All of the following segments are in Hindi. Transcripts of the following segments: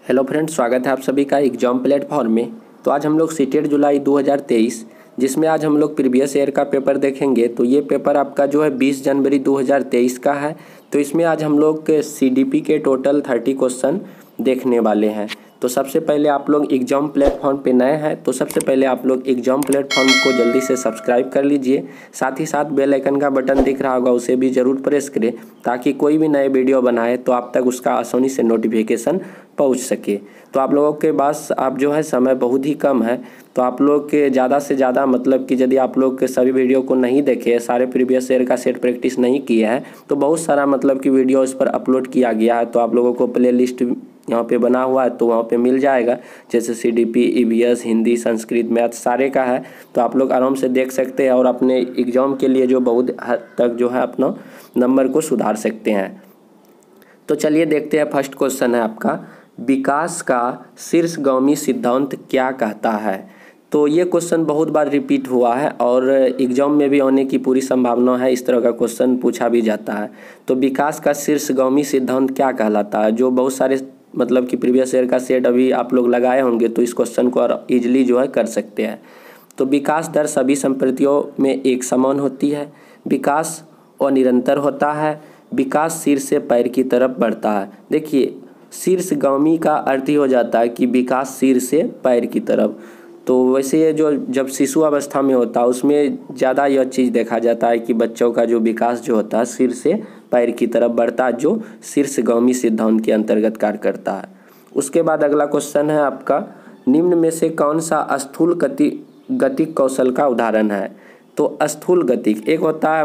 हेलो फ्रेंड्स, स्वागत है आप सभी का एग्जाम प्लेटफॉर्म में। तो आज हम लोग सीटेट जुलाई 2023 जिसमें आज हम लोग प्रीवियस ईयर का पेपर देखेंगे। तो ये पेपर आपका जो है 20 जनवरी 2023 का है। तो इसमें आज हम लोग सीडीपी के टोटल 30 क्वेश्चन देखने वाले हैं। तो सबसे पहले आप लोग एग्जाम प्लेटफॉर्म पे नए हैं तो सबसे पहले आप लोग एग्जाम प्लेटफॉर्म को जल्दी से सब्सक्राइब कर लीजिए। साथ ही साथ बेल आइकन का बटन दिख रहा होगा, उसे भी ज़रूर प्रेस करें ताकि कोई भी नए वीडियो बनाए तो आप तक उसका आसानी से नोटिफिकेशन पहुंच सके। तो आप लोगों के पास आप जो है समय बहुत ही कम है, तो आप लोग के ज़्यादा से ज़्यादा मतलब कि यदि आप लोग के सभी वीडियो को नहीं देखे, सारे प्रीवियस ईयर का सेट प्रैक्टिस नहीं किए हैं तो बहुत सारा मतलब कि वीडियो इस पर अपलोड किया गया है। तो आप लोगों को प्ले लिस्ट यहाँ पे बना हुआ है तो वहाँ पे मिल जाएगा, जैसे CDP, EVS, Hindi, Sanskrit, math सारे का है। तो आप लोग आराम से देख सकते हैं और अपने एग्जाम के लिए जो बहुत हद तक जो है अपना नंबर को सुधार सकते हैं। तो चलिए देखते हैं। फर्स्ट क्वेश्चन है आपका, विकास का शीर्षगामी सिद्धांत क्या कहता है। तो ये क्वेश्चन बहुत बार रिपीट हुआ है और एग्जाम में भी आने की पूरी संभावना है, इस तरह का क्वेश्चन पूछा भी जाता है। तो विकास का शीर्षगामी सिद्धांत क्या कहलाता है, जो बहुत सारे मतलब कि प्रीवियस ईयर का सेट अभी आप लोग लगाए होंगे तो इस क्वेश्चन को ईजिली जो है कर सकते हैं। तो विकास दर सभी संप्रतियों में एक समान होती है, विकास अनिरंतर होता है, विकास सिर से पैर की तरफ बढ़ता है। देखिए, शीर्षगामी का अर्थ ही हो जाता है कि विकास सिर से पैर की तरफ। तो वैसे ये जो जब शिशु अवस्था में होता है उसमें ज़्यादा यह चीज़ देखा जाता है कि बच्चों का जो विकास जो होता है सिर से पैर की तरफ बढ़ता है, जो शीर्षगामी सिद्धांत के अंतर्गत कार्य करता है। उसके बाद अगला क्वेश्चन है आपका, निम्न में से कौन सा स्थूल गतिक कौशल का उदाहरण है। तो स्थूल गतिक एक होता है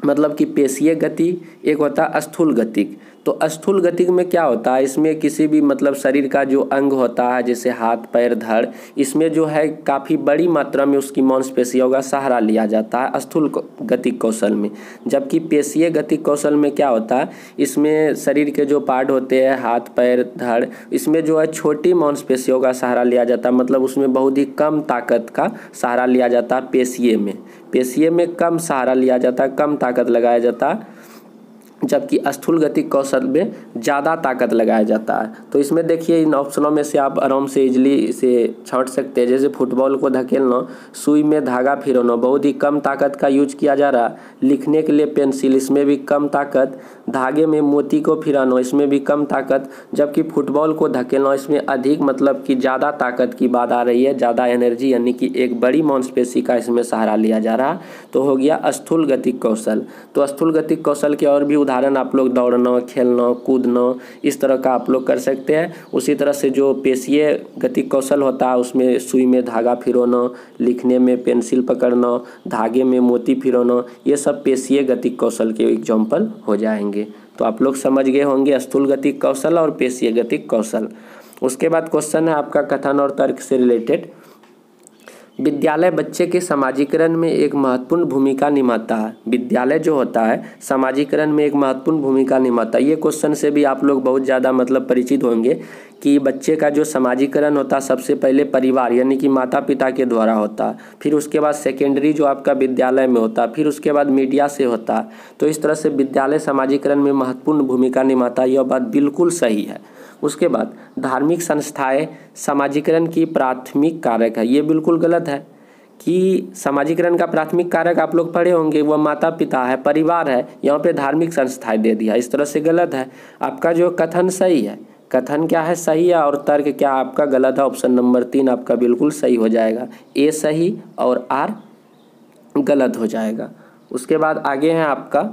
मतलब कि पेशीय गति, एक होता है स्थूल गतिक। तो स्थूल गतिक में क्या होता है, इसमें किसी भी मतलब शरीर का जो अंग होता है जैसे हाथ, पैर, धड़, इसमें जो है काफ़ी बड़ी मात्रा में उसकी मांसपेशियों का सहारा लिया जाता है स्थूल गतिक कौशल में। जबकि पेशीय गतिक कौशल में क्या होता है, इसमें शरीर के जो पार्ट होते हैं हाथ, पैर, धड़, इसमें जो है छोटी मांसपेशियों का सहारा लिया जाता है, मतलब उसमें बहुत ही कम ताकत का सहारा लिया जाता है। पेशीय में कम सहारा लिया जाता है, कम ताकत लगाया जाता है, जबकि स्थूल गतिक कौशल में ज़्यादा ताकत लगाया जाता है। तो इसमें देखिए, इन ऑप्शनों में से आप आराम से इजली इसे छांट सकते हैं। जैसे फुटबॉल को धकेलना, सुई में धागा फिरना, बहुत ही कम ताकत का यूज किया जा रहा है। लिखने के लिए पेंसिल, इसमें भी कम ताकत। धागे में मोती को फिराना, इसमें भी कम ताकत। जबकि फुटबॉल को धकेलना, इसमें अधिक मतलब कि ज़्यादा ताकत की बात आ रही है, ज़्यादा एनर्जी, यानी कि एक बड़ी मांसपेशी का इसमें सहारा लिया जा रहा है। तो हो गया स्थूल गतिक कौशल। तो स्थूल गतिक कौशल के और भी उदाहरण आप लोग दौड़ना, खेलना, कूदना, इस तरह का आप लोग कर सकते हैं। उसी तरह से जो पेशीय गतिक कौशल होता है उसमें सुई में धागा फिरोना, लिखने में पेंसिल पकड़ना, धागे में मोती फिरोना, ये सब पेशीय गतिक कौशल के एग्जाम्पल हो जाएंगे। तो आप लोग समझ गए होंगे स्थूल गतिक कौशल और पेशीय गतिक कौशल। उसके बाद क्वेश्चन है आपका कथन और तर्क से रिलेटेड, विद्यालय बच्चे के समाजीकरण में एक महत्वपूर्ण भूमिका निभाता है। विद्यालय जो होता है समाजीकरण में एक महत्वपूर्ण भूमिका निभाता है। ये क्वेश्चन से भी आप लोग बहुत ज़्यादा मतलब परिचित होंगे कि बच्चे का जो समाजीकरण होता है सबसे पहले परिवार यानी कि माता पिता के द्वारा होता है, फिर उसके बाद सेकेंडरी जो आपका विद्यालय में होता है, फिर उसके बाद मीडिया से होता है। तो इस तरह से विद्यालय समाजीकरण में महत्वपूर्ण भूमिका निभाता है, यह बात बिल्कुल सही है। उसके बाद धार्मिक संस्थाएं समाजीकरण की प्राथमिक कारक है, ये बिल्कुल गलत है कि समाजीकरण का प्राथमिक कारक आप लोग पढ़े होंगे वह माता पिता है, परिवार है, यहाँ पे धार्मिक संस्थाएं दे दिया, इस तरह से गलत है। आपका जो कथन सही है, कथन क्या है सही है और तर्क क्या आपका गलत है। ऑप्शन नंबर 3 आपका बिल्कुल सही हो जाएगा, ए सही और आर गलत हो जाएगा। उसके बाद आगे है आपका,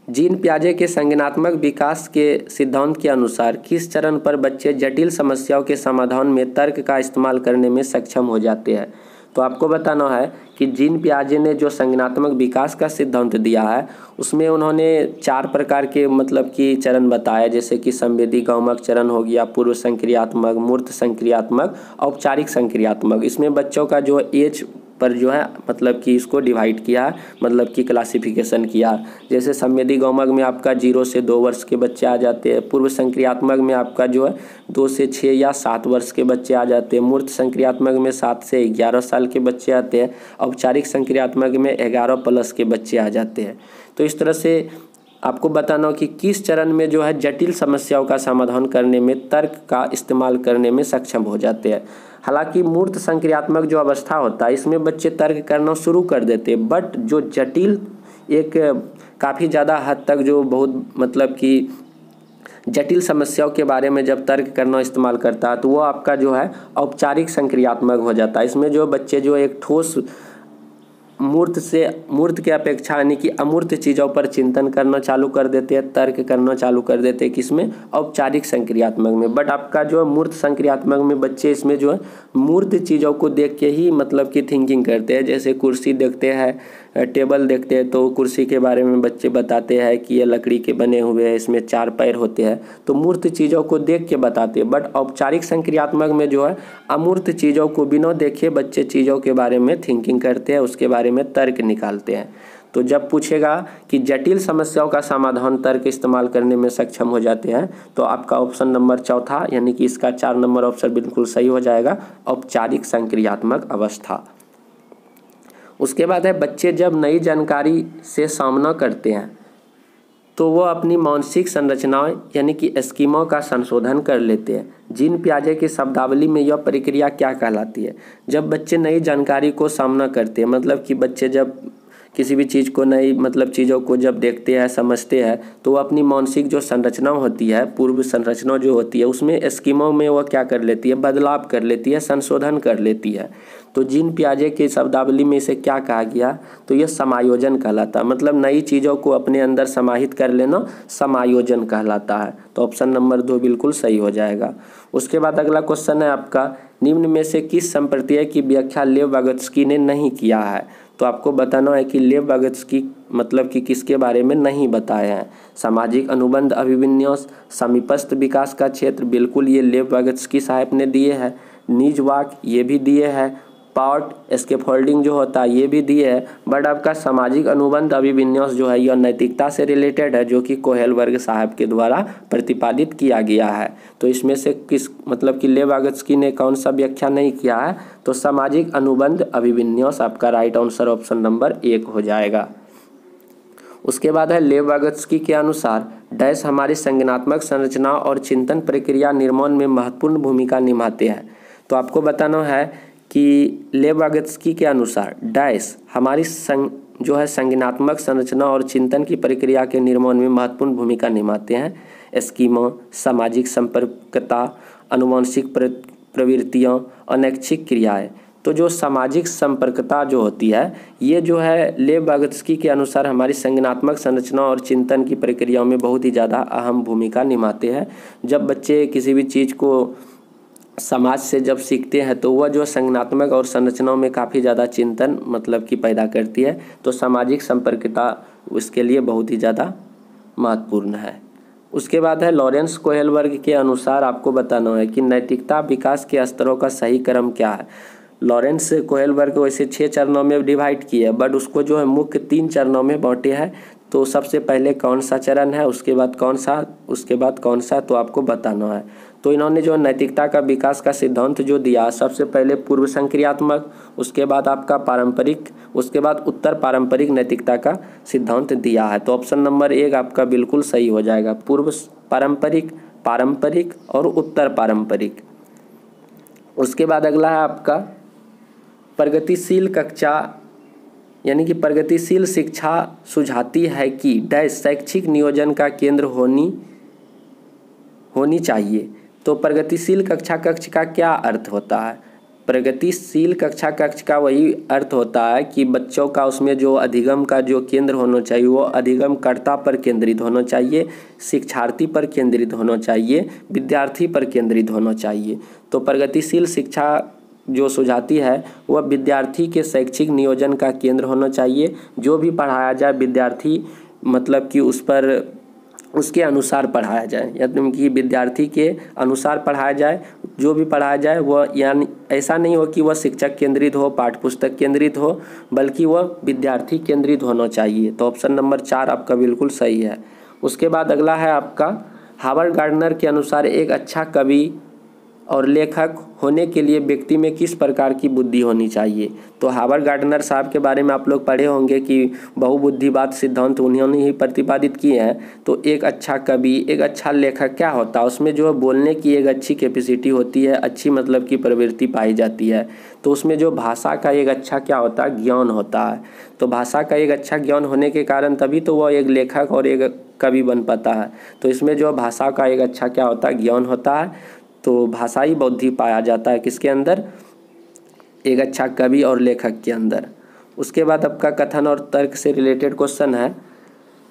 जीन पियाजे के संज्ञानात्मक विकास के सिद्धांत के अनुसार किस चरण पर बच्चे जटिल समस्याओं के समाधान में तर्क का इस्तेमाल करने में सक्षम हो जाते हैं। तो आपको बताना है कि जीन पियाजे ने जो संज्ञानात्मक विकास का सिद्धांत दिया है उसमें उन्होंने 4 प्रकार के मतलब कि चरण बताए, जैसे कि संवेदी गौमक चरण हो गया, पूर्व संक्रियात्मक, मूर्त संक्रियात्मक, औपचारिक संक्रियात्मक। इसमें बच्चों का जो एज पर जो है मतलब कि इसको डिवाइड किया, मतलब कि क्लासिफिकेशन किया। जैसे संवेदी गौमक में आपका 0 से 2 वर्ष के बच्चे आ जाते हैं, पूर्व संक्रियात्मक में आपका जो है 2 से 6 या 7 वर्ष के बच्चे आ जाते हैं, मूर्त संक्रियात्मक में 7 से 11 साल के बच्चे आते हैं, औपचारिक संक्रियात्मक में 11 प्लस के बच्चे आ जाते हैं। तो इस तरह से आपको बताना हो कि किस चरण में जो है जटिल समस्याओं का समाधान करने में तर्क का इस्तेमाल करने में सक्षम हो जाते हैं। हालांकि मूर्त संक्रियात्मक जो अवस्था होता है इसमें बच्चे तर्क करना शुरू कर देते हैं, बट जो जटिल एक काफ़ी ज़्यादा हद तक जो बहुत मतलब कि जटिल समस्याओं के बारे में जब तर्क करना इस्तेमाल करता है तो वो आपका जो है औपचारिक संक्रियात्मक हो जाता है। इसमें जो बच्चे जो एक ठोस मूर्त के अपेक्षा यानी कि अमूर्त चीज़ों पर चिंतन करना चालू कर देते हैं, तर्क करना चालू कर देते हैं किसमें, औपचारिक संक्रियात्मक में। बट आपका जो है मूर्त संक्रियात्मक में बच्चे इसमें जो है मूर्त चीज़ों को देख के ही मतलब कि थिंकिंग करते हैं। जैसे कुर्सी देखते हैं, टेबल देखते हैं तो कुर्सी के बारे में बच्चे बताते हैं कि ये लकड़ी के बने हुए हैं, इसमें 4 पैर होते हैं, तो मूर्त चीज़ों को देख के बताते हैं। बट औपचारिक संक्रियात्मक में जो है अमूर्त चीज़ों को बिना देखे बच्चे चीज़ों के बारे में थिंकिंग करते हैं, उसके बारे में तर्क निकालते हैं। तो जब पूछेगा कि जटिल समस्याओं का समाधान तर्क इस्तेमाल करने में सक्षम हो जाते हैं तो आपका ऑप्शन नंबर चौथा यानी कि इसका 4 नंबर ऑप्शन बिल्कुल सही हो जाएगा, औपचारिक संक्रियात्मक अवस्था। उसके बाद है बच्चे जब नई जानकारी से सामना करते हैं तो वो अपनी मानसिक संरचनाएं यानी कि स्कीमों का संशोधन कर लेते हैं। जीन पियाजे की शब्दावली में यह प्रक्रिया क्या कहलाती है? जब बच्चे नई जानकारी को सामना करते हैं, मतलब कि बच्चे जब किसी भी चीज़ को नई मतलब चीज़ों को जब देखते हैं, समझते हैं, तो वो अपनी मानसिक जो संरचना होती है, पूर्व संरचना जो होती है, उसमें स्कीमों में वो क्या कर लेती है, बदलाव कर लेती है, संशोधन कर लेती है। तो जीन पियाजे की शब्दावली में इसे क्या कहा गया, तो यह समायोजन कहलाता है। मतलब नई चीज़ों को अपने अंदर समाहित कर लेना समायोजन कहलाता है। तो ऑप्शन नंबर 2 बिल्कुल सही हो जाएगा। उसके बाद अगला क्वेश्चन है आपका, निम्न में से किस संप्रत्यय की व्याख्या लेव वागोत्स्की ने नहीं किया है? तो आपको बताना है कि लेव वागोत्स्की मतलब कि किसके बारे में नहीं बताए हैं। सामाजिक अनुबंध अभिविन्यास, समीपस्थ विकास का क्षेत्र, बिल्कुल ये लेव वागोत्स्की साहब ने दिए हैं। निज वाक ये भी दिए हैं। पार्ट स्कैफोल्डिंग जो होता है ये भी दिए है। बट आपका सामाजिक अनुबंध अभिविन्यास जो है यह नैतिकता से रिलेटेड है, जो कि कोहेलबर्ग साहब के द्वारा प्रतिपादित किया गया है। तो इसमें से किस मतलब कि लेव वागोत्स्की ने कौन सा व्याख्या नहीं किया है, तो सामाजिक अनुबंध अभिविन्यास आपका राइट आंसर ऑप्शन नंबर 1 हो जाएगा। उसके बाद है लेव वागोत्स्की के अनुसार डैश हमारी संज्ञानात्मक संरचना और चिंतन प्रक्रिया निर्माण में महत्वपूर्ण भूमिका निभाते हैं। तो आपको बताना है कि लेव वागोत्स्की के अनुसार डैश हमारी जो है संज्ञानात्मक संरचना और चिंतन की प्रक्रिया के निर्माण में महत्वपूर्ण भूमिका निभाते हैं। स्कीमा, सामाजिक संपर्कता, अनुवांशिक प्रवृत्तियाँ, अनैच्छिक क्रियाएं। तो जो सामाजिक संपर्कता जो होती है ये जो है लेव वागोत्स्की के अनुसार हमारी संज्ञानात्मक संरचना और चिंतन की प्रक्रियाओं में बहुत ही ज़्यादा अहम भूमिका निभाते हैं। जब बच्चे किसी भी चीज़ को समाज से जब सीखते हैं तो वह जो संज्ञानात्मक और संरचनाओं में काफ़ी ज़्यादा चिंतन मतलब कि पैदा करती है। तो सामाजिक संपर्कता उसके लिए बहुत ही ज़्यादा महत्वपूर्ण है। उसके बाद है लॉरेंस कोहेलबर्ग के अनुसार आपको बताना है कि नैतिकता विकास के स्तरों का सही क्रम क्या है। लॉरेंस कोहेलबर्ग वैसे 6 चरणों में डिवाइड किए है, बट उसको जो है मुख्य 3 चरणों में बांटे हैं। तो सबसे पहले कौन सा चरण है, उसके बाद कौन सा, तो आपको बताना है। तो इन्होंने जो नैतिकता का विकास का सिद्धांत जो दिया, सबसे पहले पूर्व संक्रियात्मक, उसके बाद आपका पारंपरिक, उसके बाद उत्तर पारंपरिक नैतिकता का सिद्धांत दिया है। तो ऑप्शन नंबर 1 आपका बिल्कुल सही हो जाएगा, पूर्व पारंपरिक, पारंपरिक और उत्तर पारंपरिक। उसके बाद अगला है आपका प्रगतिशील कक्षा यानी कि प्रगतिशील शिक्षा सुझाती है कि डैश शैक्षिक नियोजन का केंद्र होनी चाहिए। तो प्रगतिशील कक्षा कक्ष का क्या अर्थ होता है? प्रगतिशील कक्षा कक्ष का वही अर्थ होता है कि बच्चों का उसमें जो अधिगम का जो केंद्र होना चाहिए वो अधिगमकर्ता पर केंद्रित होना चाहिए, शिक्षार्थी पर केंद्रित होना चाहिए, विद्यार्थी पर केंद्रित होना चाहिए। तो प्रगतिशील शिक्षा जो सुझाती है वह विद्यार्थी के शैक्षिक नियोजन का केंद्र होना चाहिए। जो भी पढ़ाया जाए विद्यार्थी मतलब कि उस पर उसके अनुसार पढ़ाया जाए, यानी कि विद्यार्थी के अनुसार पढ़ाया जाए। जो भी पढ़ाया जाए वह यानी ऐसा नहीं हो कि वह शिक्षक केंद्रित हो, पाठ्य पुस्तक केंद्रित हो, बल्कि वह विद्यार्थी केंद्रित होना चाहिए। तो ऑप्शन नंबर 4 आपका बिल्कुल सही है। उसके बाद अगला है आपका हावर्ड गार्डनर के अनुसार एक अच्छा कवि और लेखक होने के लिए व्यक्ति में किस प्रकार की बुद्धि होनी चाहिए। तो हावर्ड गार्डनर साहब के बारे में आप लोग पढ़े होंगे कि बहुबुद्धिवाद सिद्धांत उन्होंने ही प्रतिपादित किए हैं। तो एक अच्छा कवि, एक अच्छा लेखक क्या होता है, उसमें जो है बोलने की एक अच्छी कैपेसिटी होती है, अच्छी मतलब की प्रवृत्ति पाई जाती है। तो उसमें जो भाषा का एक अच्छा क्या होता है, ज्ञान होता है। तो भाषा का एक अच्छा ज्ञान होने के कारण तभी तो वह एक लेखक और एक कवि बन पाता है। तो इसमें जो भाषा का एक अच्छा क्या होता है, ज्ञान होता है। तो भाषाई बुद्धि पाया जाता है किसके अंदर, एक अच्छा कवि और लेखक के अंदर। उसके बाद आपका कथन और तर्क से रिलेटेड क्वेश्चन है।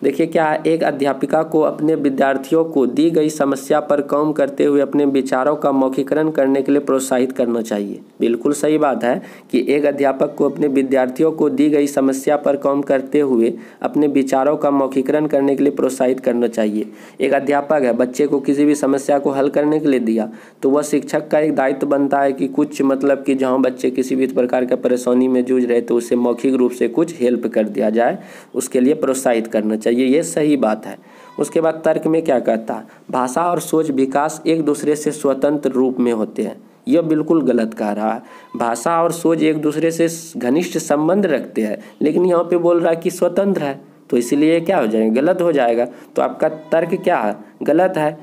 देखिए क्या है, एक अध्यापिका को अपने विद्यार्थियों को दी गई समस्या पर काम करते हुए अपने विचारों का मौखिकरण करने के लिए प्रोत्साहित करना चाहिए। बिल्कुल सही बात है कि एक अध्यापक को अपने विद्यार्थियों को दी गई समस्या पर काम करते हुए अपने विचारों का मौखिकरण करने के लिए प्रोत्साहित करना चाहिए। एक अध्यापक है, बच्चे को किसी भी समस्या को हल करने के लिए दिया, तो वह शिक्षक का एक दायित्व बनता है कि कुछ मतलब कि जहाँ बच्चे किसी भी प्रकार का परेशानी में जूझ रहे तो उसे मौखिक रूप से कुछ हेल्प कर दिया जाए, उसके लिए प्रोत्साहित करना चाहिए। ये सही बात है। उसके बाद तर्क में क्या कहता है, भाषा और सोच विकास एक दूसरे से स्वतंत्र रूप में होते हैं। यह बिल्कुल गलत कह रहा है। भाषा और सोच एक दूसरे से घनिष्ठ संबंध रखते हैं, लेकिन यहाँ पे बोल रहा है कि स्वतंत्र है, तो इसीलिए क्या हो जाएगा, गलत हो जाएगा। तो आपका तर्क क्या है, गलत है।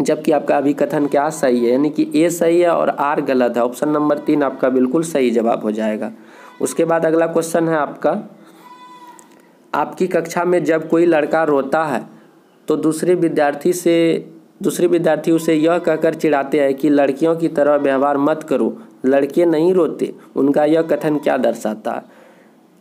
जबकि आपका अभिकथन क्या सही है, यानी कि ए सही है और आर गलत है। ऑप्शन नंबर 3 आपका बिल्कुल सही जवाब हो जाएगा। उसके बाद अगला क्वेश्चन है आपका, आपकी कक्षा में जब कोई लड़का रोता है तो दूसरे विद्यार्थी उसे यह कहकर चिढ़ाते हैं कि लड़कियों की तरह व्यवहार मत करो, लड़के नहीं रोते। उनका यह कथन क्या दर्शाता है।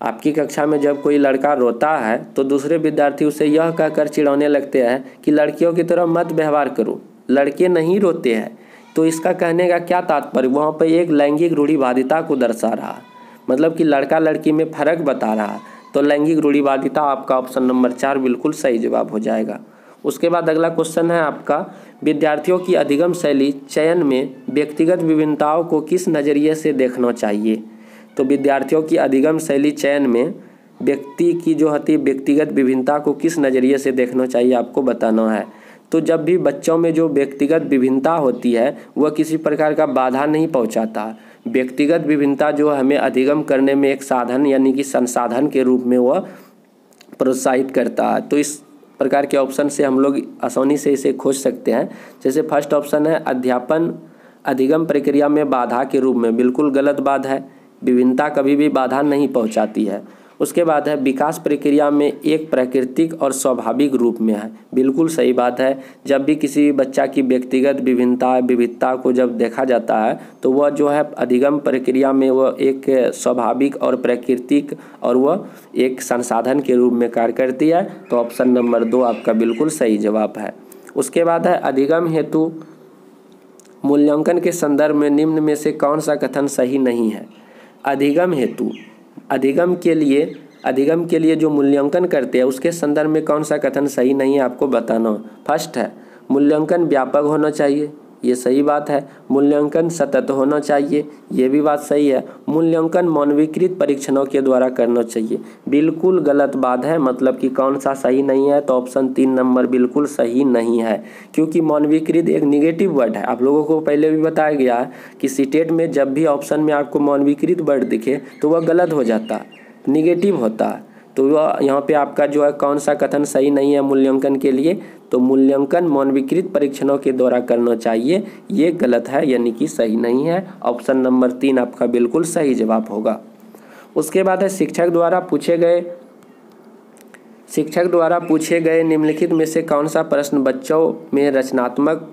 आपकी कक्षा में जब कोई लड़का रोता है तो दूसरे विद्यार्थी उसे यह कहकर चिढ़ाने लगते हैं कि लड़कियों की तरह मत व्यवहार करो, लड़के नहीं रोते हैं। तो इसका कहने का क्या तात्पर्य, वहाँ पर एक लैंगिक रूढ़िवादिता को दर्शा रहा है, मतलब कि लड़का लड़की में फ़र्क बता रहा है। तो लैंगिक रूढ़िवादिता आपका ऑप्शन नंबर 4 बिल्कुल सही जवाब हो जाएगा। उसके बाद अगला क्वेश्चन है आपका, विद्यार्थियों की अधिगम शैली चयन में व्यक्तिगत विभिन्नताओं को किस नज़रिए से देखना चाहिए। तो विद्यार्थियों की अधिगम शैली चयन में व्यक्ति की जो होती है व्यक्तिगत विभिन्नता को किस नज़रिए से देखना चाहिए, आपको बताना है। तो जब भी बच्चों में जो व्यक्तिगत विभिन्नता होती है वह किसी प्रकार का बाधा नहीं पहुंचाता। व्यक्तिगत विभिन्नता जो हमें अधिगम करने में एक साधन यानी कि संसाधन के रूप में वह प्रोत्साहित करता है। तो इस प्रकार के ऑप्शन से हम लोग आसानी से इसे खोज सकते हैं। जैसे फर्स्ट ऑप्शन है, अध्यापन अधिगम प्रक्रिया में बाधा के रूप में, बिल्कुल गलत बात है। विभिन्नता कभी भी बाधा नहीं पहुंचाती है। उसके बाद है, विकास प्रक्रिया में एक प्राकृतिक और स्वाभाविक रूप में है, बिल्कुल सही बात है। जब भी किसी बच्चा की व्यक्तिगत विविधता को जब देखा जाता है तो वह जो है अधिगम प्रक्रिया में वह एक स्वाभाविक और प्राकृतिक और वह एक संसाधन के रूप में कार्य करती है। तो ऑप्शन नंबर 2 आपका बिल्कुल सही जवाब है। उसके बाद है, अधिगम हेतु मूल्यांकन के संदर्भ में निम्न में से कौन सा कथन सही नहीं है। अधिगम हेतु, अधिगम के लिए जो मूल्यांकन करते हैं उसके संदर्भ में कौन सा कथन सही नहीं है, आपको बताना। फर्स्ट है, मूल्यांकन व्यापक होना चाहिए, ये सही बात है। मूल्यांकन सतत होना चाहिए, ये भी बात सही है। मूल्यांकन मानवीकृत परीक्षणों के द्वारा करना चाहिए, बिल्कुल गलत बात है। मतलब कि कौन सा सही नहीं है, तो ऑप्शन 3 नंबर बिल्कुल सही नहीं है, क्योंकि मानवीकृत एक निगेटिव वर्ड है। आप लोगों को पहले भी बताया गया है कि सीटेट में जब भी ऑप्शन में आपको मानवीकृत वर्ड दिखे तो वह गलत हो जाता है, निगेटिव होता है। तो वह यहाँ पे आपका जो है कौन सा कथन सही नहीं है मूल्यांकन के लिए, तो मूल्यांकन मानवीकृत परीक्षणों के द्वारा करना चाहिए, ये गलत है, यानी कि सही नहीं है। ऑप्शन नंबर 3 आपका बिल्कुल सही जवाब होगा। उसके बाद है, शिक्षक द्वारा पूछे गए निम्नलिखित में से कौन सा प्रश्न बच्चों में रचनात्मक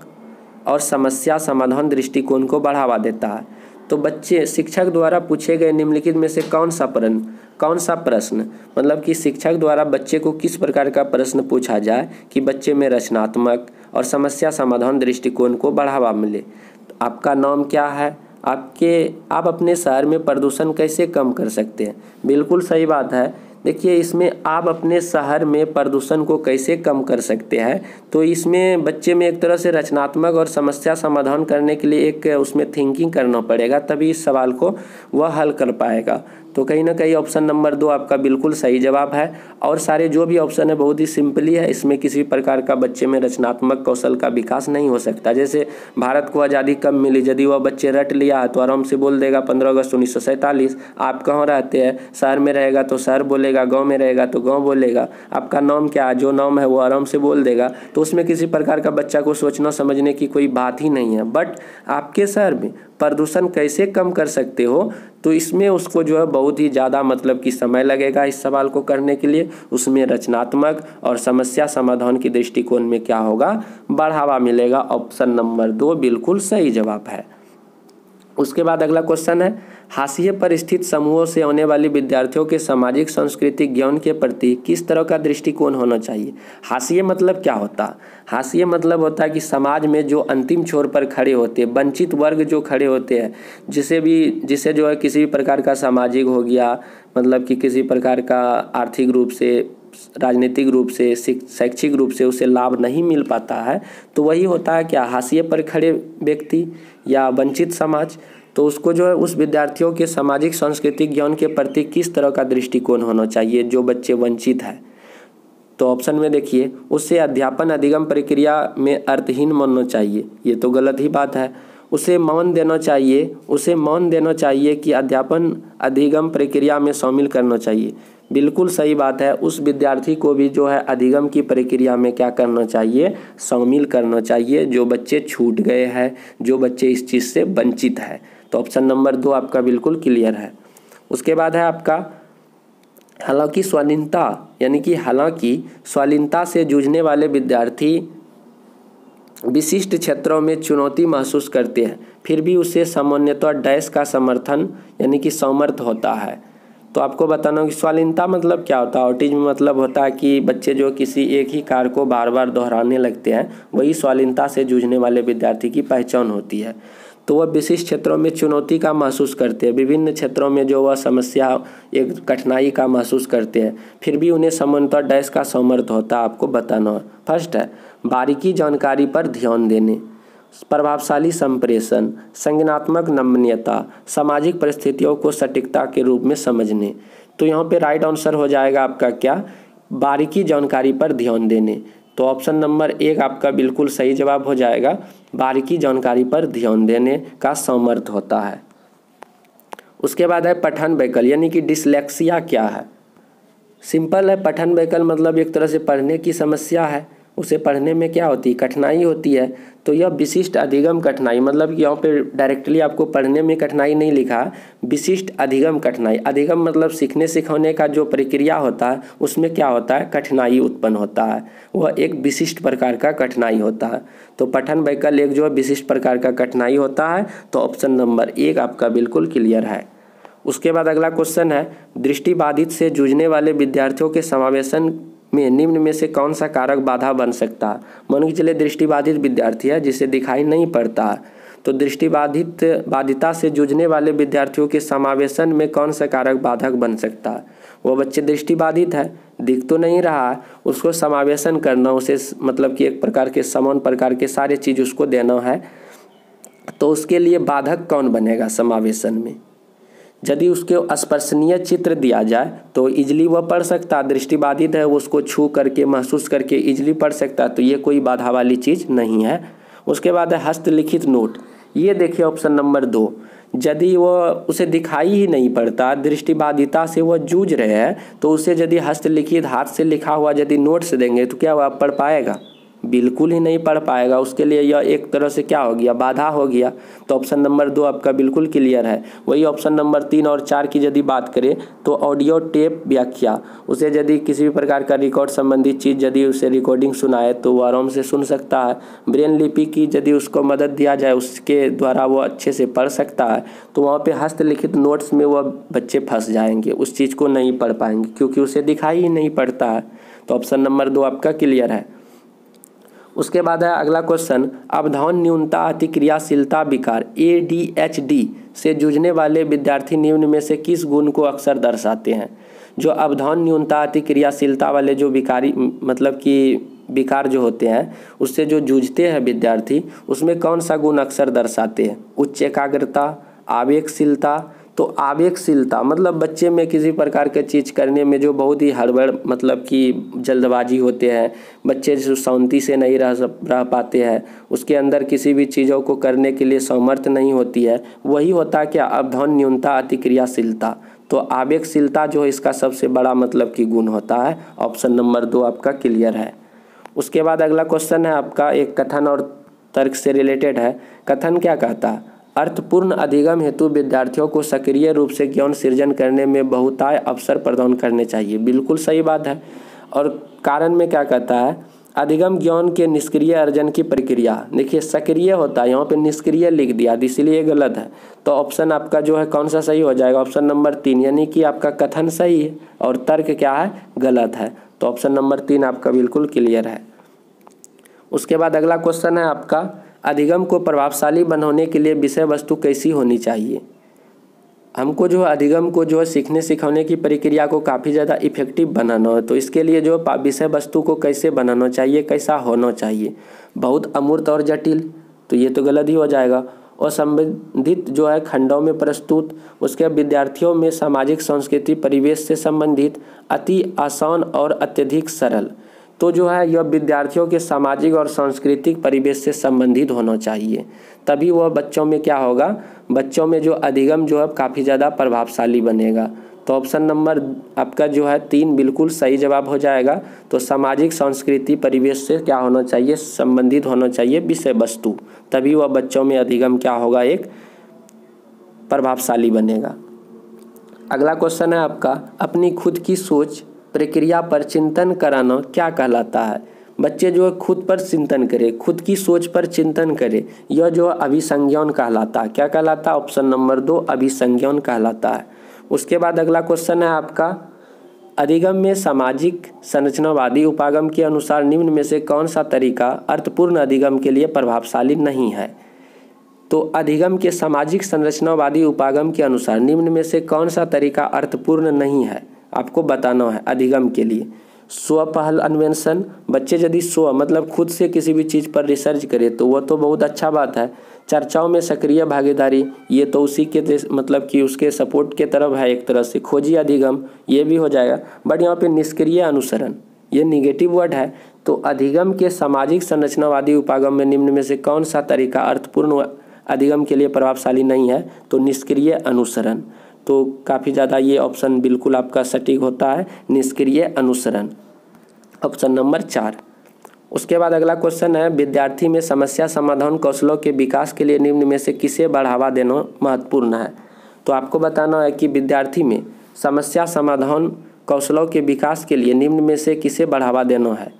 और समस्या समाधान दृष्टिकोण को बढ़ावा देता है। तो बच्चे शिक्षक द्वारा पूछे गए निम्नलिखित में से कौन सा प्रश्न मतलब कि शिक्षक द्वारा बच्चे को किस प्रकार का प्रश्न पूछा जाए कि बच्चे में रचनात्मक और समस्या समाधान दृष्टिकोण को बढ़ावा मिले। तो आपका नाम क्या है, आप अपने शहर में प्रदूषण कैसे कम कर सकते हैं, बिल्कुल सही बात है। देखिए इसमें आप अपने शहर में प्रदूषण को कैसे कम कर सकते हैं, तो इसमें बच्चे में एक तरह से रचनात्मक और समस्या समाधान करने के लिए एक उसमें थिंकिंग करना पड़ेगा, तभी इस सवाल को वह हल कर पाएगा। तो कहीं ना कहीं ऑप्शन नंबर 2 आपका बिल्कुल सही जवाब है। और सारे जो भी ऑप्शन है बहुत ही सिंपली है, इसमें किसी प्रकार का बच्चे में रचनात्मक कौशल का विकास नहीं हो सकता। जैसे भारत को आज़ादी कब मिली, यदि वह बच्चे रट लिया है तो आराम से बोल देगा 15 अगस्त 1947। आप कहाँ रहते हैं, शहर में रहेगा तो शहर बोलेगा, गाँव में रहेगा तो गाँव बोलेगा। आपका नाम क्या है, जो नाम है वो आराम से बोल देगा। तो उसमें किसी प्रकार का बच्चा को सोचना समझने की कोई बात ही नहीं है। बट आपके शहर में प्रदूषण कैसे कम कर सकते हो, तो इसमें उसको जो है बहुत ही ज़्यादा मतलब कि समय लगेगा इस सवाल को करने के लिए। उसमें रचनात्मक और समस्या समाधान की दृष्टिकोण में क्या होगा, बढ़ावा मिलेगा। ऑप्शन नंबर 2 बिल्कुल सही जवाब है। उसके बाद अगला क्वेश्चन है, हाशिए पर स्थित समूहों से आने वाले विद्यार्थियों के सामाजिक सांस्कृतिक ज्ञान के प्रति किस तरह का दृष्टिकोण होना चाहिए। हाशिए मतलब क्या होता है, हाशिए मतलब होता है कि समाज में जो अंतिम छोर पर खड़े होते हैं, वंचित वर्ग जो खड़े होते हैं, जिसे जो है किसी भी प्रकार का सामाजिक हो गया, मतलब कि किसी प्रकार का आर्थिक रूप से, राजनीतिक रूप से, शैक्षिक रूप से उसे लाभ नहीं मिल पाता है, तो वही होता है क्या, हाशिए पर खड़े व्यक्ति या वंचित समाज। तो उसको जो है उस विद्यार्थियों के सामाजिक सांस्कृतिक ज्ञान के प्रति किस तरह का दृष्टिकोण होना चाहिए जो बच्चे वंचित है। तो ऑप्शन में देखिए, उससे अध्यापन अधिगम प्रक्रिया में अर्थहीन मानना चाहिए, ये तो गलत ही बात है। उसे मान देना चाहिए कि अध्यापन अधिगम प्रक्रिया में शामिल करना चाहिए, बिल्कुल सही बात है। उस विद्यार्थी को भी जो है अधिगम की प्रक्रिया में क्या करना चाहिए, शामिल करना चाहिए, जो बच्चे छूट गए हैं, जो बच्चे इस चीज़ से वंचित है। तो ऑप्शन नंबर 2 आपका बिल्कुल क्लियर है। उसके बाद है आपका, हालांकि स्वाधीनता से जूझने वाले विद्यार्थी विशिष्ट क्षेत्रों में चुनौती महसूस करते हैं, फिर भी उसे सामान्यतः डैश का समर्थन यानी कि सामर्थ्य होता है। तो आपको बताना कि स्वाधीनता मतलब क्या होता है। ऑटिज्म मतलब होता है कि बच्चे जो किसी एक ही कार्य को बार बार दोहराने लगते हैं, वही स्वाधीनता से जूझने वाले विद्यार्थी की पहचान होती है। तो वह विशिष्ट क्षेत्रों में चुनौती का महसूस करते हैं, विभिन्न क्षेत्रों में जो वह समस्या, एक कठिनाई का महसूस करते हैं, फिर भी उन्हें सामान्यतः डैश का सामर्थ्य होता है। आपको बताना है। फर्स्ट है बारीकी जानकारी पर ध्यान देने, प्रभावशाली संप्रेषण, संज्ञानात्मक नमनीयता, सामाजिक परिस्थितियों को सटीकता के रूप में समझने। तो यहाँ पे राइट आंसर हो जाएगा आपका क्या, बारीकी जानकारी पर ध्यान देने। तो ऑप्शन नंबर 1 आपका बिल्कुल सही जवाब हो जाएगा, बारीकी जानकारी पर ध्यान देने का सामर्थ्य होता है। उसके बाद है पठन वैकल्य यानी कि डिसलेक्सिया क्या है। सिंपल है, पठन वैकल्य मतलब एक तरह से पढ़ने की समस्या है, उसे पढ़ने में क्या होती है, कठिनाई होती है। तो यह विशिष्ट अधिगम कठिनाई, मतलब यहाँ पे डायरेक्टली आपको पढ़ने में कठिनाई नहीं लिखा, विशिष्ट अधिगम कठिनाई। अधिगम मतलब सीखने सिखाने का जो प्रक्रिया होता है उसमें क्या होता है, कठिनाई उत्पन्न होता है, वह एक विशिष्ट प्रकार का कठिनाई होता है। तो पठन वैकल्य एक जो है विशिष्ट प्रकार का कठिनाई होता है। तो ऑप्शन नंबर 1 आपका बिल्कुल क्लियर है। उसके बाद अगला क्वेश्चन है, दृष्टिबाधित से जूझने वाले विद्यार्थियों के समावेशन में निम्न में से कौन सा कारक बाधा बन सकता है। मान के चलिए दृष्टिबाधित विद्यार्थी है जिसे दिखाई नहीं पड़ता, तो दृष्टिबाधिता से जूझने वाले विद्यार्थियों के समावेशन में कौन सा कारक बाधक बन सकता है। वो बच्चे दृष्टिबाधित है, दिख तो नहीं रहा है, उसको समावेशन करना, उसे मतलब कि एक प्रकार के समान प्रकार के सारे चीज़ उसको देना है, तो उसके लिए बाधक कौन बनेगा समावेशन में। यदि उसके स्पर्शनीय चित्र दिया जाए तो इजली वह पढ़ सकता, दृष्टिबाधित है, वो उसको छू करके महसूस करके इजली पढ़ सकता, तो ये कोई बाधा वाली चीज़ नहीं है। उसके बाद है हस्तलिखित नोट, ये देखिए ऑप्शन नंबर 2, यदि वह उसे दिखाई ही नहीं पड़ता, दृष्टिबाधिता से वह जूझ रहे हैं, तो उसे यदि हस्तलिखित हाथ से लिखा हुआ यदि नोट्स देंगे तो क्या वह पढ़ पाएगा, बिल्कुल ही नहीं पढ़ पाएगा। उसके लिए यह एक तरह से क्या हो गया, बाधा हो गया। तो ऑप्शन नंबर 2 आपका बिल्कुल क्लियर है। वही ऑप्शन नंबर 3 और 4 की यदि बात करें तो ऑडियो टेप व्याख्या, उसे यदि किसी भी प्रकार का रिकॉर्ड संबंधित चीज़ यदि उसे रिकॉर्डिंग सुनाए तो वो आराम से सुन सकता है। ब्रेन लिपि की यदि उसको मदद दिया जाए उसके द्वारा वो अच्छे से पढ़ सकता है। तो वहाँ पे हस्तलिखित नोट्स में वह बच्चे फंस जाएंगे, उस चीज़ को नहीं पढ़ पाएंगे क्योंकि उसे दिखाई ही नहीं पड़ता है। तो ऑप्शन नंबर 2 आपका क्लियर है। उसके बाद है अगला क्वेश्चन, अवधान न्यूनता अतिक्रियाशीलता विकार ADHD से जूझने वाले विद्यार्थी निम्न में से किस गुण को अक्सर दर्शाते हैं। जो अवधान न्यूनता अतिक्रियाशीलता वाले जो विकारी मतलब कि विकार जो होते हैं उससे जो जूझते हैं विद्यार्थी, उसमें कौन सा गुण अक्सर दर्शाते हैं। उच्च एकाग्रता, आवेगशीलता, तो आवेगशीलता मतलब बच्चे में किसी प्रकार के चीज़ करने में जो बहुत ही हड़बड़ मतलब कि जल्दबाजी होते हैं, बच्चे जो शांति से नहीं रह पाते हैं, उसके अंदर किसी भी चीज़ों को करने के लिए सामर्थ्य नहीं होती है, वही होता है क्या अवधान न्यूनता अतिक्रियाशीलता। तो आवेगशीलता जो है इसका सबसे बड़ा मतलब कि गुण होता है। ऑप्शन नंबर 2 आपका क्लियर है। उसके बाद अगला क्वेश्चन है आपका एक कथन और तर्क से रिलेटेड है। कथन क्या कहता है? अर्थपूर्ण अधिगम हेतु विद्यार्थियों को सक्रिय रूप से ज्ञान सृजन करने में बहुताय अवसर प्रदान करने चाहिए। बिल्कुल सही बात है। और कारण में क्या कहता है? अधिगम ज्ञान के निष्क्रिय अर्जन की प्रक्रिया। देखिए सक्रिय होता है, यहाँ पे निष्क्रिय लिख दिया इसलिए गलत है। तो ऑप्शन आपका जो है कौन सा सही हो जाएगा? ऑप्शन नंबर 3, यानी कि आपका कथन सही है और तर्क क्या है? गलत है। तो ऑप्शन नंबर 3 आपका बिल्कुल क्लियर है। उसके बाद अगला क्वेश्चन है आपका अधिगम को प्रभावशाली बनाने के लिए विषय वस्तु कैसी होनी चाहिए? हमको जो अधिगम को जो है सीखने सिखाने की प्रक्रिया को काफ़ी ज़्यादा इफेक्टिव बनाना है, तो इसके लिए जो विषय वस्तु को कैसे बनाना चाहिए, कैसा होना चाहिए? बहुत अमूर्त और जटिल, तो ये तो गलत ही हो जाएगा। और संबंधित जो है खंडों में प्रस्तुत, उसके विद्यार्थियों में सामाजिक संस्कृति परिवेश से संबंधित, अति आसान और अत्यधिक सरल। तो जो है यह विद्यार्थियों के सामाजिक और सांस्कृतिक परिवेश से संबंधित होना चाहिए, तभी वह बच्चों में क्या होगा? बच्चों में जो अधिगम जो है काफ़ी ज़्यादा प्रभावशाली बनेगा। तो ऑप्शन नंबर आपका जो है 3 बिल्कुल सही जवाब हो जाएगा। तो सामाजिक संस्कृति परिवेश से क्या होना चाहिए? संबंधित होना चाहिए विषय वस्तु, तभी वह बच्चों में अधिगम क्या होगा? एक प्रभावशाली बनेगा। अगला क्वेश्चन है आपका अपनी खुद की सोच प्रक्रिया पर चिंतन कराना क्या कहलाता है? बच्चे जो है खुद पर चिंतन करें, खुद की सोच पर चिंतन करें, यह जो अभिसंज्ञान कहलाता है। क्या कहलाता है? ऑप्शन नंबर 2 अभिसंज्ञान कहलाता है। उसके बाद अगला क्वेश्चन है आपका अधिगम में सामाजिक संरचनावादी उपागम के अनुसार निम्न में से कौन सा तरीका अर्थपूर्ण अधिगम के लिए प्रभावशाली नहीं है? तो अधिगम के सामाजिक संरचनावादी उपागम के अनुसार निम्न में से कौन सा तरीका अर्थपूर्ण नहीं है आपको बताना है अधिगम के लिए। स्वपहल अन्वेषण, बच्चे यदि मतलब खुद से किसी भी चीज़ पर रिसर्च करे तो वह तो बहुत अच्छा बात है। चर्चाओं में सक्रिय भागीदारी, ये तो उसी के मतलब कि उसके सपोर्ट के तरफ है एक तरह से। खोजी अधिगम, ये भी हो जाएगा। बट यहाँ पे निष्क्रिय अनुसरण, ये निगेटिव वर्ड है। तो अधिगम के सामाजिक संरचनावादी उपागम में निम्न में से कौन सा तरीका अर्थपूर्ण अधिगम के लिए प्रभावशाली नहीं है? तो निष्क्रिय अनुसरण। तो काफ़ी ज़्यादा ये ऑप्शन बिल्कुल आपका सटीक होता है, निष्क्रिय अनुसरण, ऑप्शन नंबर 4। उसके बाद अगला क्वेश्चन है विद्यार्थी में समस्या समाधान कौशलों के विकास के लिए निम्न में से किसे बढ़ावा देना महत्वपूर्ण है? तो आपको बताना है कि विद्यार्थी में समस्या समाधान कौशलों के विकास के लिए निम्न में से किसे बढ़ावा देना है?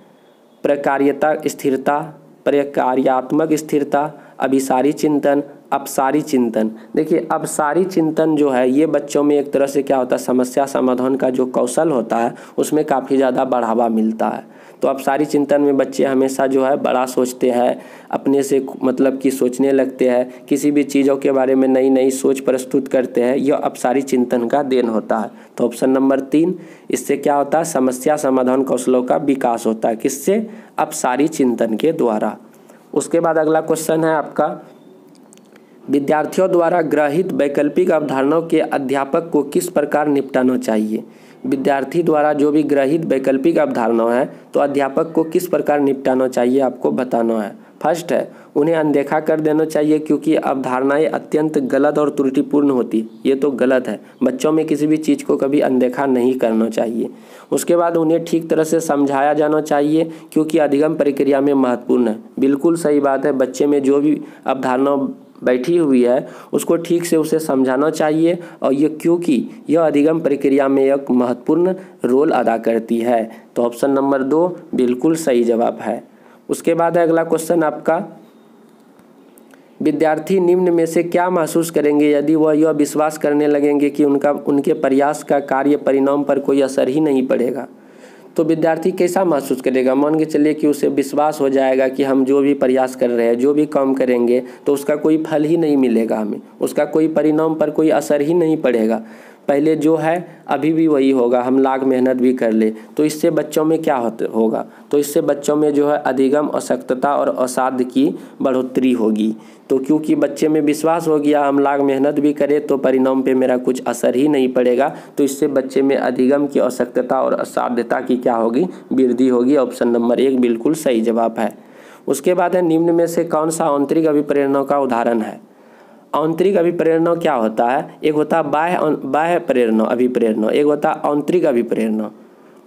प्रकार्यता स्थिरता, प्रकार्यात्मक स्थिरता, अभिसारी चिंतन, अपसारी चिंतन। देखिए अपसारी चिंतन जो है ये बच्चों में एक तरह से क्या होता है? समस्या समाधान का जो कौशल होता है उसमें काफ़ी ज़्यादा बढ़ावा मिलता है। तो अपसारी चिंतन में बच्चे हमेशा जो है बड़ा सोचते हैं, अपने से मतलब कि सोचने लगते हैं, किसी भी चीज़ों के बारे में नई नई सोच प्रस्तुत करते हैं, यह अपसारी चिंतन का देन होता है। तो ऑप्शन नंबर 3, इससे क्या होता है? समस्या समाधान कौशलों का विकास होता है। किससे? अपसारी चिंतन के द्वारा। उसके बाद अगला क्वेश्चन है आपका विद्यार्थियों द्वारा ग्रहित वैकल्पिक अवधारणाओं के अध्यापक को किस प्रकार निपटाना चाहिए? विद्यार्थी द्वारा जो भी ग्रहित वैकल्पिक अवधारणाएं हैं तो अध्यापक को किस प्रकार निपटाना चाहिए आपको बताना है। फर्स्ट है उन्हें अनदेखा कर देना चाहिए क्योंकि अवधारणाएं अत्यंत गलत और त्रुटिपूर्ण होती, ये तो गलत है। बच्चों में किसी भी चीज़ को कभी अनदेखा नहीं करना चाहिए। उसके बाद उन्हें ठीक तरह से समझाया जाना चाहिए क्योंकि अधिगम प्रक्रिया में महत्वपूर्ण है। बिल्कुल सही बात है, बच्चे में जो भी अवधारणा बैठी हुई है उसको ठीक से उसे समझाना चाहिए और ये क्योंकि यह अधिगम प्रक्रिया में एक महत्वपूर्ण रोल अदा करती है। तो ऑप्शन नंबर 2 बिल्कुल सही जवाब है। उसके बाद अगला क्वेश्चन आपका विद्यार्थी निम्न में से क्या महसूस करेंगे यदि वह यह विश्वास करने लगेंगे कि उनके प्रयास का कार्य परिणाम पर कोई असर ही नहीं पड़ेगा? तो विद्यार्थी कैसा महसूस करेगा? मान के चलिए कि उसे विश्वास हो जाएगा कि हम जो भी प्रयास कर रहे हैं, जो भी काम करेंगे तो उसका कोई फल ही नहीं मिलेगा, हमें उसका कोई परिणाम पर कोई असर ही नहीं पड़ेगा। पहले जो है अभी भी वही होगा, हम लाख मेहनत भी कर ले। तो इससे बच्चों में क्या होगा, तो इससे बच्चों में जो है अधिगम, अशक्तता और असाध्य की बढ़ोतरी होगी। तो क्योंकि बच्चे में विश्वास हो गया हम लाख मेहनत भी करें तो परिणाम पे मेरा कुछ असर ही नहीं पड़ेगा, तो इससे बच्चे में अधिगम की, अशक्तता और असाध्यता की क्या होगी, वृद्धि होगी। ऑप्शन नंबर 1 बिल्कुल सही जवाब है। उसके बाद है निम्न में से कौन सा आंतरिक अभिप्रेरणा का उदाहरण है। आंतरिक अभिप्रेरणा क्या होता है, एक होता है बाह्य प्रेरणा अभिप्रेरणा, एक होता है आंतरिक अभिप्रेरणा।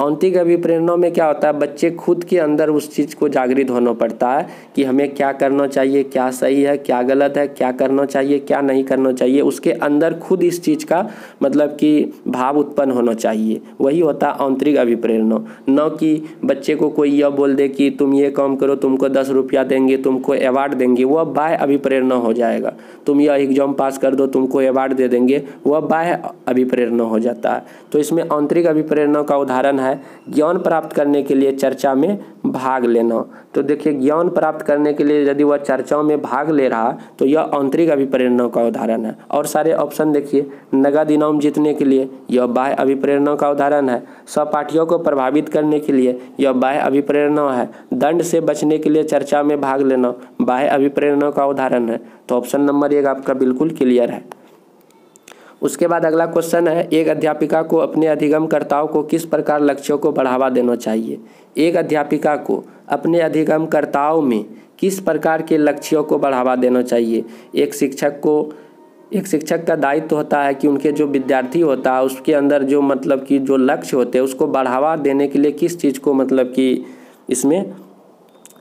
आंतरिक अभिप्रेरणा में क्या होता है, बच्चे खुद के अंदर उस चीज़ को जागृत होना पड़ता है कि हमें क्या करना चाहिए, क्या सही है, क्या गलत है, क्या करना चाहिए, क्या नहीं करना चाहिए। उसके अंदर खुद इस चीज़ का मतलब कि भाव उत्पन्न होना चाहिए, वही होता है आंतरिक अभिप्रेरणा। न कि बच्चे को कोई यह बोल दे कि तुम ये काम करो, तुमको 10 रुपया देंगे, तुमको अवार्ड देंगे, वह बाह्य अभिप्रेरणा हो जाएगा। तुम यह एग्जाम पास कर दो, तुमको अवार्ड दे देंगे, वह बाह्य अभिप्रेरणा हो जाता है। तो इसमें आंतरिक अभिप्रेरणा का उदाहरण है ज्ञान प्राप्त करने के लिए चर्चा में भाग लेना। तो देखिए ज्ञान प्राप्त करने के लिए यदि वह चर्चाओं में भाग ले रहा तो यह आंतरिक अभिप्रेरणा का उदाहरण है। और सारे ऑप्शन देखिए, नगद इनाम जीतने के लिए यह बाह्य अभिप्रेरणा का उदाहरण है, सहपाठियों को प्रभावित करने के लिए यह बाह्य अभिप्रेरणा है, दंड से बचने के लिए चर्चा में भाग लेना बाह्य अभिप्रेरणा का उदाहरण है। तो ऑप्शन नंबर 1 आपका बिल्कुल क्लियर है। उसके बाद अगला क्वेश्चन है, एक अध्यापिका को अपने अधिगमकर्ताओं को किस प्रकार लक्ष्यों को बढ़ावा देना चाहिए। एक अध्यापिका को अपने अधिगमकर्ताओं में किस प्रकार के लक्ष्यों को बढ़ावा देना चाहिए। एक शिक्षक का दायित्व होता है कि उनके जो विद्यार्थी होता है उसके अंदर जो मतलब कि जो लक्ष्य होते हैं उसको बढ़ावा देने के लिए किस चीज़ को मतलब कि इसमें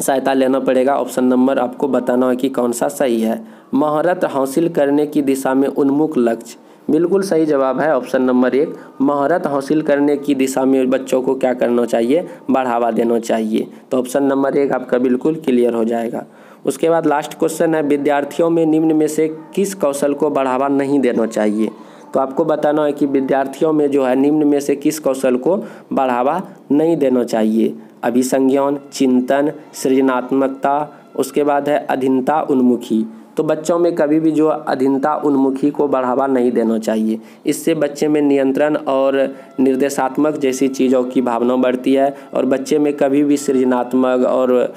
सहायता लेना पड़ेगा। ऑप्शन नंबर आपको बताना है कि कौन सा सही है। महारत हासिल करने की दिशा में उन्मुख लक्ष्य, बिल्कुल सही जवाब है ऑप्शन नंबर 1। महारत हासिल करने की दिशा में बच्चों को क्या करना चाहिए, बढ़ावा देना चाहिए। तो ऑप्शन नंबर 1 आपका बिल्कुल क्लियर हो जाएगा। उसके बाद लास्ट क्वेश्चन है, विद्यार्थियों में निम्न में से किस कौशल को बढ़ावा नहीं देना चाहिए। तो आपको बताना है कि विद्यार्थियों में जो है निम्न में से किस कौशल को बढ़ावा नहीं देना चाहिए। अभिसंज्ञान, चिंतन, सृजनात्मकता, उसके बाद है अधीनता उन्मुखी। तो बच्चों में कभी भी जो अधीनता उन्मुखी को बढ़ावा नहीं देना चाहिए। इससे बच्चे में नियंत्रण और निर्देशात्मक जैसी चीज़ों की भावना बढ़ती है और बच्चे में कभी भी सृजनात्मक और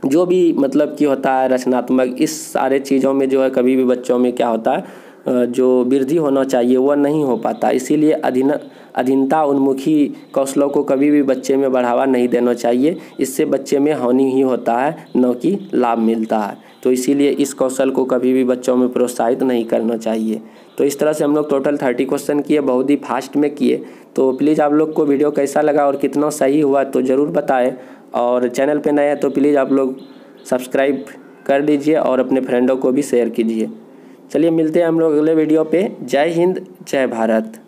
जो भी मतलब कि होता है रचनात्मक, इस सारे चीज़ों में जो है कभी भी बच्चों में क्या होता है जो वृद्धि होना चाहिए वह नहीं हो पाता। इसीलिए अधीनता उन्मुखी कौशलों को कभी भी बच्चे में बढ़ावा नहीं देना चाहिए। इससे बच्चे में हानि ही होता है, न कि लाभ मिलता है। तो इसीलिए इस कौशल को कभी भी बच्चों में प्रोत्साहित नहीं करना चाहिए। तो इस तरह से हम लोग टोटल 30 क्वेश्चन किए, बहुत ही फास्ट में किए। तो प्लीज़ आप लोग को वीडियो कैसा लगा और कितना सही हुआ तो ज़रूर बताएं। और चैनल पे नए हैं तो प्लीज़ आप लोग सब्सक्राइब कर दीजिए और अपने फ्रेंडों को भी शेयर कीजिए। चलिए मिलते हैं हम लोग अगले वीडियो पे। जय हिंद, जय भारत।